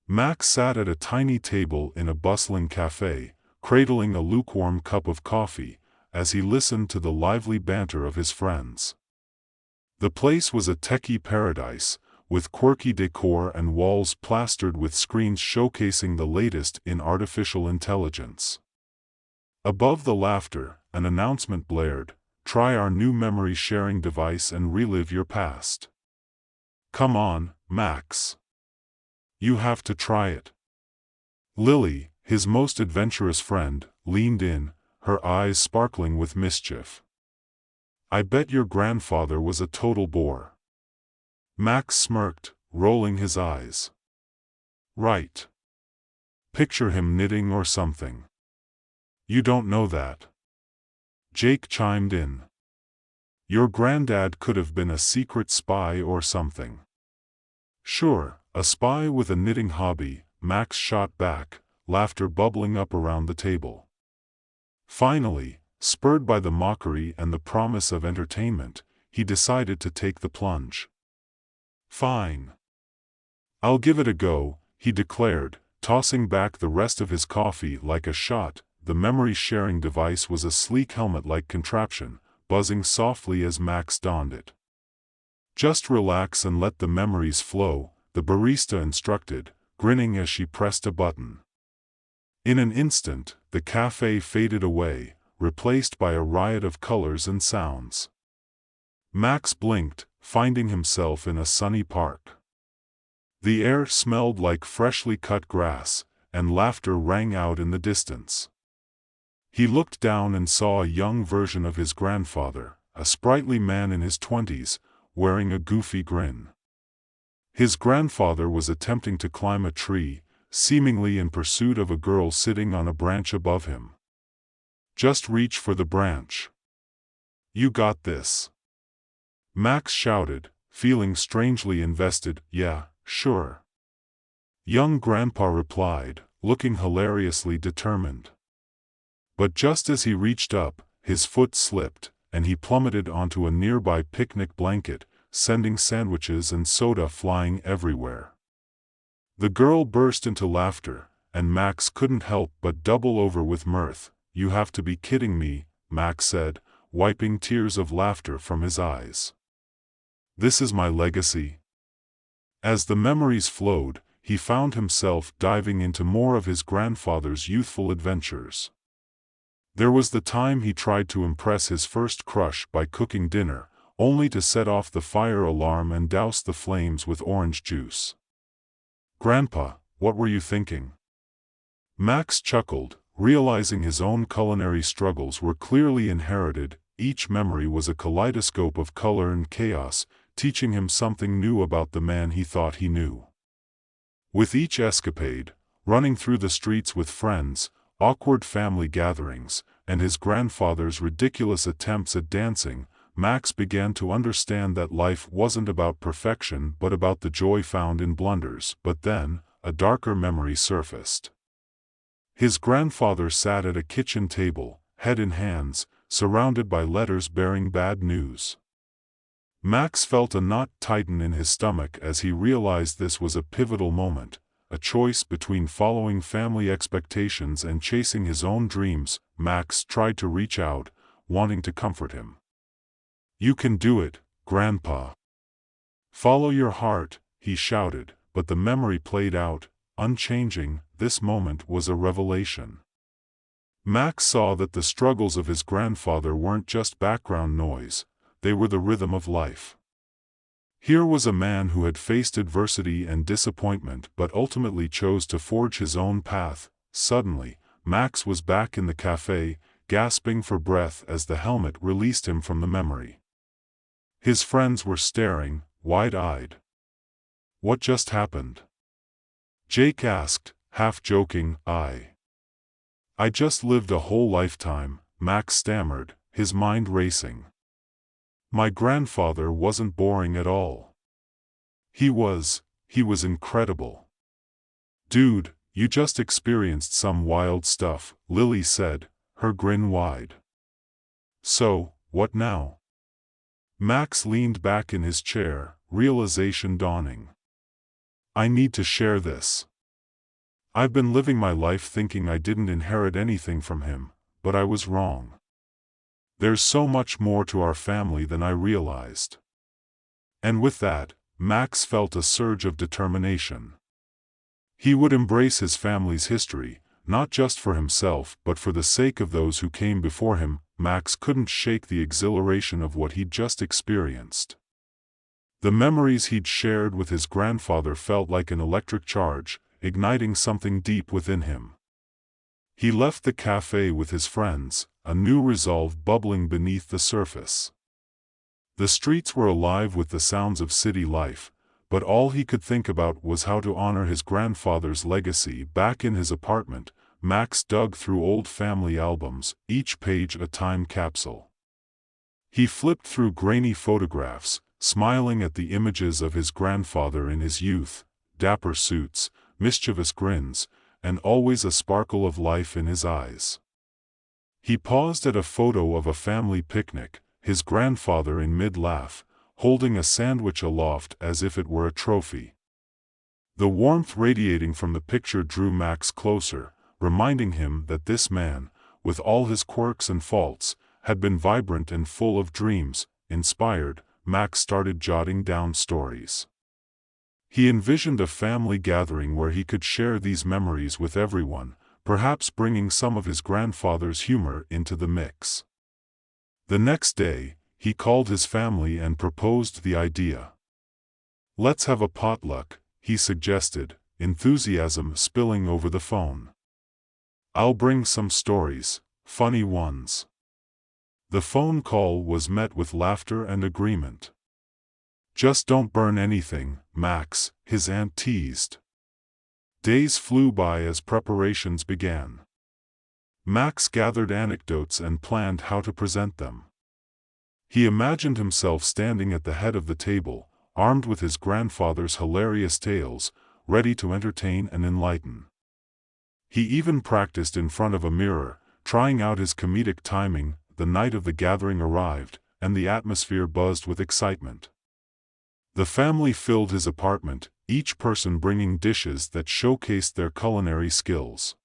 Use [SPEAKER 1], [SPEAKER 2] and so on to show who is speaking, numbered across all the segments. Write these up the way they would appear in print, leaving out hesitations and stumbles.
[SPEAKER 1] Max sat at a tiny table in a bustling cafe, cradling a lukewarm cup of coffee, as he listened to the lively banter of his friends. The place was a techie paradise, with quirky decor and walls plastered with screens showcasing the latest in artificial intelligence. Above the laughter, an announcement blared, "Try our new memory-sharing device and relive your past." "Come on, Max. You have to try it." Lily, his most adventurous friend, leaned in, her eyes sparkling with mischief. "I bet your grandfather was a total bore." Max smirked, rolling his eyes. "Right. Picture him knitting or something." "You don't know that." Jake chimed in. "Your granddad could have been a secret spy or something." "Sure, a spy with a knitting hobby," Max shot back, laughter bubbling up around the table. Finally, spurred by the mockery and the promise of entertainment, he decided to take the plunge. "Fine. I'll give it a go," he declared, tossing back the rest of his coffee like a shot. The memory-sharing device was a sleek helmet-like contraption, buzzing softly as Max donned it. "Just relax and let the memories flow," the barista instructed, grinning as she pressed a button. In an instant, the cafe faded away, replaced by a riot of colors and sounds. Max blinked, finding himself in a sunny park. The air smelled like freshly cut grass, and laughter rang out in the distance. He looked down and saw a young version of his grandfather, a sprightly man in his 20s, wearing a goofy grin. His grandfather was attempting to climb a tree, seemingly in pursuit of a girl sitting on a branch above him. "Just reach for the branch. You got this," Max shouted, feeling strangely invested. "Yeah, sure," young grandpa replied, looking hilariously determined. But just as he reached up, his foot slipped, and he plummeted onto a nearby picnic blanket, sending sandwiches and soda flying everywhere. The girl burst into laughter, and Max couldn't help but double over with mirth. "You have to be kidding me," Max said, wiping tears of laughter from his eyes. "This is my legacy." As the memories flowed, he found himself diving into more of his grandfather's youthful adventures. There was the time he tried to impress his first crush by cooking dinner, only to set off the fire alarm and douse the flames with orange juice. "Grandpa, what were you thinking?" Max chuckled, realizing his own culinary struggles were clearly inherited. Each memory was a kaleidoscope of color and chaos, teaching him something new about the man he thought he knew. With each escapade, running through the streets with friends, awkward family gatherings, and his grandfather's ridiculous attempts at dancing, Max began to understand that life wasn't about perfection but about the joy found in blunders. But then, a darker memory surfaced. His grandfather sat at a kitchen table, head in hands, surrounded by letters bearing bad news. Max felt a knot tighten in his stomach as he realized this was a pivotal moment, a choice between following family expectations and chasing his own dreams. Max tried to reach out, wanting to comfort him. "You can do it, Grandpa. Follow your heart," he shouted, but the memory played out, unchanging. This moment was a revelation. Max saw that the struggles of his grandfather weren't just background noise, they were the rhythm of life. Here was a man who had faced adversity and disappointment but ultimately chose to forge his own path. Suddenly, Max was back in the cafe, gasping for breath as the helmet released him from the memory. His friends were staring, wide-eyed. "What just happened?" Jake asked, half joking. I just lived a whole lifetime," Max stammered, his mind racing. "My grandfather wasn't boring at all. He was incredible." "Dude, you just experienced some wild stuff," Lily said, her grin wide. "So, what now?" Max leaned back in his chair, realization dawning. "I need to share this." I've been living my life thinking I didn't inherit anything from him, but I was wrong. There's so much more to our family than I realized." And with that, Max felt a surge of determination. He would embrace his family's history, not just for himself but for the sake of those who came before him. Max couldn't shake the exhilaration of what he'd just experienced. The memories he'd shared with his grandfather felt like an electric charge, igniting something deep within him. He left the cafe with his friends, a new resolve bubbling beneath the surface. The streets were alive with the sounds of city life, but all he could think about was how to honor his grandfather's legacy. Back in his apartment, Max dug through old family albums, each page a time capsule. He flipped through grainy photographs, smiling at the images of his grandfather in his youth, dapper suits, mischievous grins, and always a sparkle of life in his eyes. He paused at a photo of a family picnic, his grandfather in mid-laugh, holding a sandwich aloft as if it were a trophy. The warmth radiating from the picture drew Max closer, reminding him that this man, with all his quirks and faults, had been vibrant and full of dreams. Inspired, Max started jotting down stories. He envisioned a family gathering where he could share these memories with everyone, perhaps bringing some of his grandfather's humor into the mix. The next day, he called his family and proposed the idea. "Let's have a potluck," he suggested, enthusiasm spilling over the phone. "I'll bring some stories, funny ones." The phone call was met with laughter and agreement. "Just don't burn anything, Max," his aunt teased. Days flew by as preparations began. Max gathered anecdotes and planned how to present them. He imagined himself standing at the head of the table, armed with his grandfather's hilarious tales, ready to entertain and enlighten. He even practiced in front of a mirror, trying out his comedic timing. The night of the gathering arrived, and the atmosphere buzzed with excitement. The family filled his apartment, each person bringing dishes that showcased their culinary skills.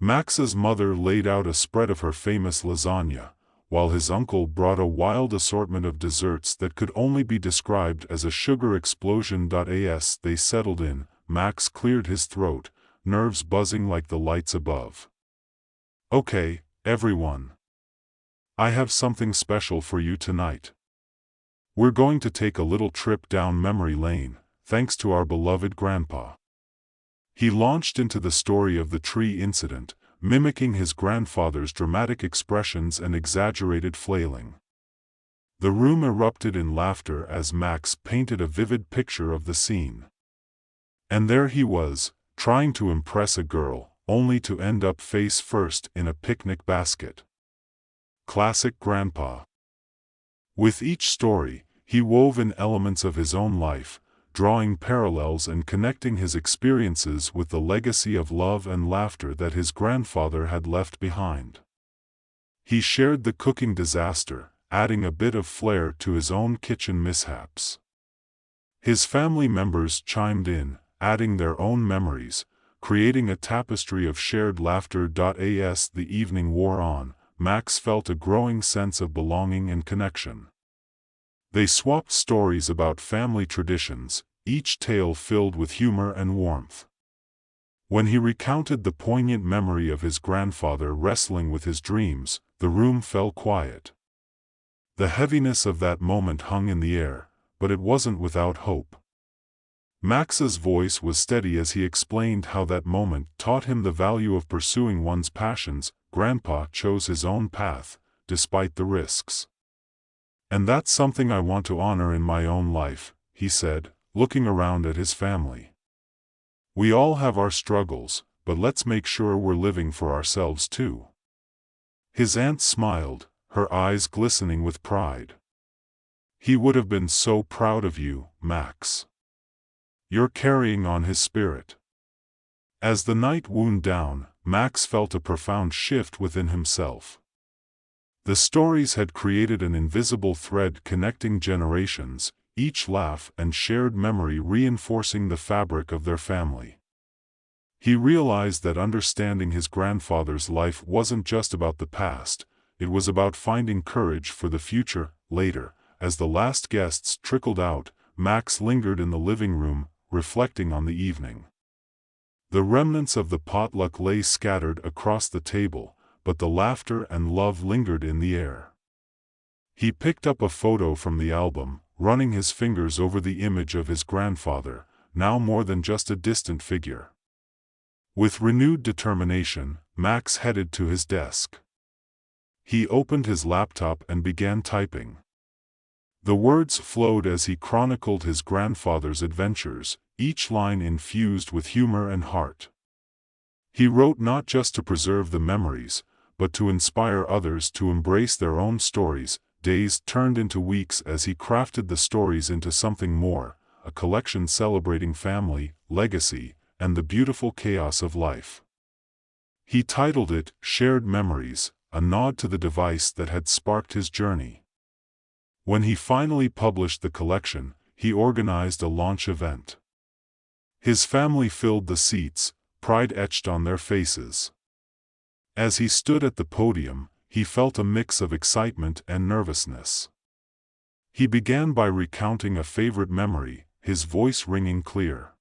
[SPEAKER 1] Max's mother laid out a spread of her famous lasagna, while his uncle brought a wild assortment of desserts that could only be described as a sugar explosion. As they settled in, Max cleared his throat, nerves buzzing like the lights above. "Okay, everyone. I have something special for you tonight. We're going to take a little trip down memory lane, thanks to our beloved grandpa." He launched into the story of the tree incident, mimicking his grandfather's dramatic expressions and exaggerated flailing. The room erupted in laughter as Max painted a vivid picture of the scene. And there he was, trying to impress a girl, only to end up face first in a picnic basket. Classic grandpa. With each story, he wove in elements of his own life, drawing parallels and connecting his experiences with the legacy of love and laughter that his grandfather had left behind. He shared the cooking disaster, adding a bit of flair to his own kitchen mishaps. His family members chimed in, adding their own memories, creating a tapestry of shared laughter. As the evening wore on, Max felt a growing sense of belonging and connection. They swapped stories about family traditions, each tale filled with humor and warmth. When he recounted the poignant memory of his grandfather wrestling with his dreams, the room fell quiet. The heaviness of that moment hung in the air, but it wasn't without hope. Max's voice was steady as he explained how that moment taught him the value of pursuing one's passions. Grandpa chose his own path, despite the risks. "And that's something I want to honor in my own life," he said, looking around at his family. "We all have our struggles, but let's make sure we're living for ourselves too." His aunt smiled, her eyes glistening with pride. "He would have been so proud of you, Max. You're carrying on his spirit." As the night wound down, Max felt a profound shift within himself. The stories had created an invisible thread connecting generations, each laugh and shared memory reinforcing the fabric of their family. He realized that understanding his grandfather's life wasn't just about the past, it was about finding courage for the future. Later, as the last guests trickled out, Max lingered in the living room, reflecting on the evening. The remnants of the potluck lay scattered across the table, but the laughter and love lingered in the air. He picked up a photo from the album, running his fingers over the image of his grandfather, now more than just a distant figure. With renewed determination, Max headed to his desk. He opened his laptop and began typing. The words flowed as he chronicled his grandfather's adventures, each line infused with humor and heart. He wrote not just to preserve the memories, but to inspire others to embrace their own stories. Days turned into weeks as he crafted the stories into something more, a collection celebrating family, legacy, and the beautiful chaos of life. He titled it Shared Memories, a nod to the device that had sparked his journey. When he finally published the collection, he organized a launch event. His family filled the seats, pride etched on their faces. As he stood at the podium, he felt a mix of excitement and nervousness. He began by recounting a favorite memory, his voice ringing clear.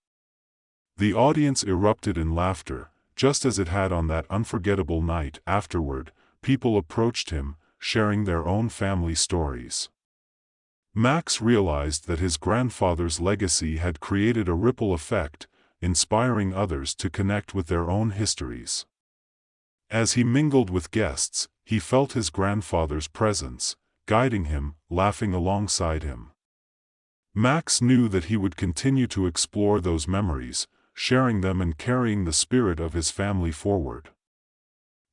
[SPEAKER 1] The audience erupted in laughter, just as it had on that unforgettable night. Afterward, people approached him, sharing their own family stories. Max realized that his grandfather's legacy had created a ripple effect, inspiring others to connect with their own histories. As he mingled with guests, he felt his grandfather's presence, guiding him, laughing alongside him. Max knew that he would continue to explore those memories, sharing them and carrying the spirit of his family forward.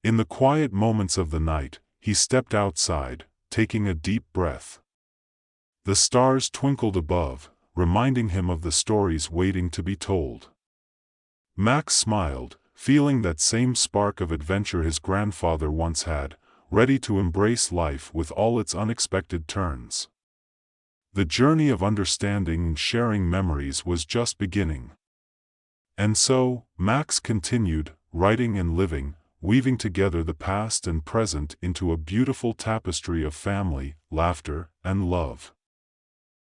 [SPEAKER 1] In the quiet moments of the night, he stepped outside, taking a deep breath. The stars twinkled above, reminding him of the stories waiting to be told. Max smiled, feeling that same spark of adventure his grandfather once had, ready to embrace life with all its unexpected turns. The journey of understanding and sharing memories was just beginning. And so, Max continued, writing and living, weaving together the past and present into a beautiful tapestry of family, laughter, and love.